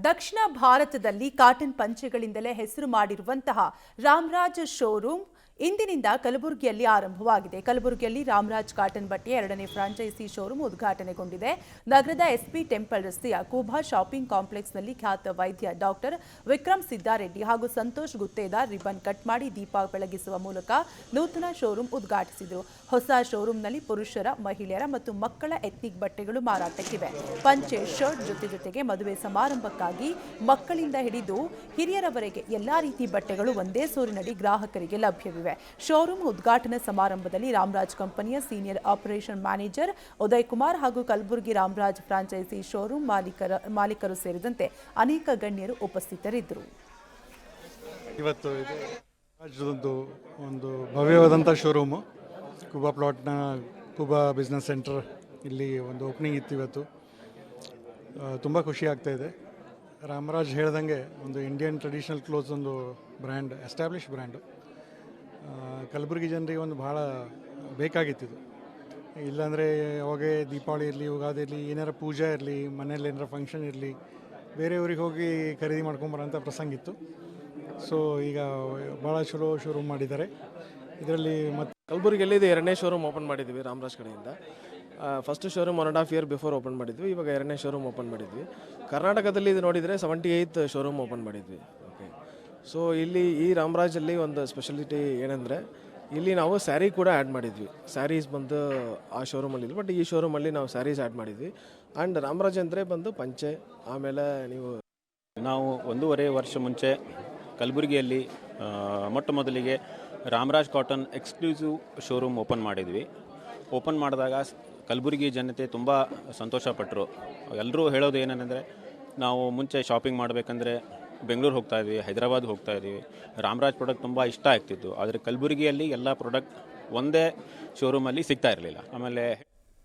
ದಕ್ಷಿಣ ಭಾರತದಲ್ಲಿ ಕಾಟನ್ ಪಂಚೆಗಳಿಂದಲೇ ಹೆಸರು ಮಾಡಿರುವಂತಹ ರಾಮರಾಜ್ ಶೋರೂಮ್ ಇಂದಿನಿಂದ ಕಲಬುರಗಿಯಲ್ಲಿ ಆರಂಭವಾಗಿದೆ. ಕಲಬುರಗಿಯಲ್ಲಿ ರಾಮರಾಜ್ ಕಾಟನ್ ಬಟ್ಟೆಯ 2ನೇ ಫ್ರಾಂಚೈಸಿ ಶೋರೂಮ್ ಉದ್ಘಾಟನೆಗೊಂಡಿದೆ. ನಗರದ ಎಸ್ಪಿ ಟೆಂಪಲ್ ರಸ್ತೆಯ ಕೂಭಾ ಶಾಪಿಂಗ್ ಕಾಂಪ್ಲೆಕ್ಸ್ನಲ್ಲಿ ಖ್ಯಾತ ವೈದ್ಯ ಡಾಕ್ಟರ್ ವಿಕ್ರಮ್ ಸಿದ್ದಾರೆಡ್ಡಿ ಹಾಗೂ ಸಂತೋಷ್ ಗುತ್ತೇದಾರ್ ರಿಬನ್ ಕಟ್ ಮಾಡಿ ದೀಪ ಬೆಳಗಿಸುವ ಮೂಲಕ ನೂತನ ಶೋರೂಮ್ ಉದ್ಘಾಟಿಸಿದರು. ಹೊಸ ಶೋರೂಮ್ನಲ್ಲಿ ಪುರುಷರ, ಮಹಿಳೆಯರ ಮತ್ತು ಮಕ್ಕಳ ಎಥ್ನಿಕ್ ಬಟ್ಟೆಗಳು ಮಾರಾಟಕ್ಕಿವೆ. ಪಂಚೆ, ಶರ್ಟ್ ಜೊತೆಗೆ ಮದುವೆ ಸಮಾರಂಭಕ್ಕಾಗಿ ಮಕ್ಕಳಿಂದ ಹಿಡಿದು ಹಿರಿಯರವರೆಗೆ ಎಲ್ಲಾ ರೀತಿ ಬಟ್ಟೆಗಳು ಒಂದೇ ಸೂರಿನಡಿ ಗ್ರಾಹಕರಿಗೆ ಲಭ್ಯವಿವೆ. ಶೋರೂಮ್ ಉದ್ಘಾಟನಾ ಸಮಾರಂಭದಲ್ಲಿ ರಾಮರಾಜ್ ಕಂಪನಿಯ senior operation manager Uday Kumar ಹಾಗೂ ಕಲಬುರಗಿ ರಾಮರಾಜ್ ಫ್ರಾಂಚೈಸಿ ಶೋರೂಮ್ ಮಾಲೀಕರು ಸೇರಿದಂತೆ ಅನೇಕ ಗಣ್ಯರು ಉಪಸ್ಥಿತರಿದ್ದರು. ಇವತ್ತು ಒಂದು ಭವ್ಯವಾದಂಥ ಶೋರೂಮು ಕುಬಾ ಪ್ಲಾಟ್ನ ಕುಬಾ ಬಿಸ್ನೆಸ್ ಸೆಂಟರ್ ಇಲ್ಲಿ ಒಂದು ಓಪನಿಂಗ್ ಇತ್ತು. ಇವತ್ತು ತುಂಬ ಖುಷಿ ಆಗ್ತಾ ಇದೆ. ರಾಮರಾಜ್ ಹೇಳ್ದಂಗೆ ಒಂದು ಇಂಡಿಯನ್ ಟ್ರೆಡಿಷನಲ್ ಕ್ಲೋತ್ಸ್ ಒಂದು ಬ್ರ್ಯಾಂಡ್, ಎಸ್ಟಾಬ್ಲಿಷ್ ಬ್ರ್ಯಾಂಡು. ಕಲಬುರಗಿ ಜನರಿಗೆ ಒಂದು ಭಾಳ ಬೇಕಾಗಿತ್ತಿದು. ಇಲ್ಲಾಂದರೆ ಯಾವಾಗ ದೀಪಾವಳಿ ಇರಲಿ, ಯುಗಾದಿ ಇರಲಿ, ಏನಾರ ಪೂಜೆ ಇರಲಿ, ಮನೇಲಿ ಏನಾರ ಫಂಕ್ಷನ್ ಇರಲಿ, ಬೇರೆ ಊರಿಗೆ ಹೋಗಿ ಖರೀದಿ ಮಾಡ್ಕೊಂಬರೋಂಥ ಪ್ರಸಂಗ ಇತ್ತು. ಸೊ ಈಗ ಭಾಳ ಚಲೋ ಶೋರೂಮ್ ಮಾಡಿದ್ದಾರೆ. ಇದರಲ್ಲಿ ಮತ್ತು ಕಲಬುರಗಿಯಲ್ಲಿ ಇದು 2ನೇ ಶೋರೂಮ್ ಓಪನ್ ಮಾಡಿದ್ವಿ ರಾಮರಾಜ್ ಕಡೆಯಿಂದ. First showroom 1.5 year before open ಮಾಡಿದ್ವಿ. ಇವಾಗ 2ನೇ ಶೋರೂಮ್ ಓಪನ್ ಮಾಡಿದ್ವಿ. ಕರ್ನಾಟಕದಲ್ಲಿ ಇದು ನೋಡಿದರೆ 78th ಶೋರೂಮ್ ಓಪನ್ ಮಾಡಿದ್ವಿ. ಓಕೆ, ಸೊ ಇಲ್ಲಿ ಈ ರಾಮರಾಜಲ್ಲಿ ಒಂದು ಸ್ಪೆಷಾಲಿಟಿ ಏನಂದರೆ ಇಲ್ಲಿ ನಾವು ಸ್ಯಾರಿ ಕೂಡ ಆ್ಯಡ್ ಮಾಡಿದ್ವಿ. ಸ್ಯಾರೀಸ್ ಬಂದು ಆ ಶೋರೂಮಲ್ಲಿ, ಬಟ್ ಈ ಶೋರೂಮಲ್ಲಿ ನಾವು ಸ್ಯಾರೀಸ್ ಆ್ಯಡ್ ಮಾಡಿದ್ವಿ. ಆ್ಯಂಡ್ ರಾಮರಾಜ್ ಅಂದರೆ ಬಂದು ಪಂಚೆ. ಆಮೇಲೆ ನಾವು 1.5 ವರ್ಷ ಮುಂಚೆ ಕಲಬುರಗಿಯಲ್ಲಿ ಮೊಟ್ಟ ಮೊದಲಿಗೆ Ramaraj cotton exclusive showroom open ಮಾಡಿದ್ವಿ. ಓಪನ್ ಮಾಡಿದಾಗ ಕಲಬುರಗಿ ಜನತೆ ತುಂಬ ಸಂತೋಷಪಟ್ಟರು. ಎಲ್ಲರೂ ಹೇಳೋದು ಏನೇನೆಂದರೆ, ನಾವು ಮುಂಚೆ ಶಾಪಿಂಗ್ ಮಾಡಬೇಕಂದ್ರೆ ಬೆಂಗಳೂರು ಹೋಗ್ತಾಯಿದ್ವಿ, ಹೈದರಾಬಾದ್ ಹೋಗ್ತಾಯಿದ್ವಿ. ರಾಮರಾಜ್ ಪ್ರಾಡಕ್ಟ್ ತುಂಬ ಇಷ್ಟ ಆಗ್ತಿತ್ತು. ಆದರೆ ಕಲಬುರಗಿಯಲ್ಲಿ ಎಲ್ಲ ಪ್ರಾಡಕ್ಟ್ ಒಂದೇ ಶೋರೂಮಲ್ಲಿ ಸಿಗ್ತಾ ಇರಲಿಲ್ಲ. ಆಮೇಲೆ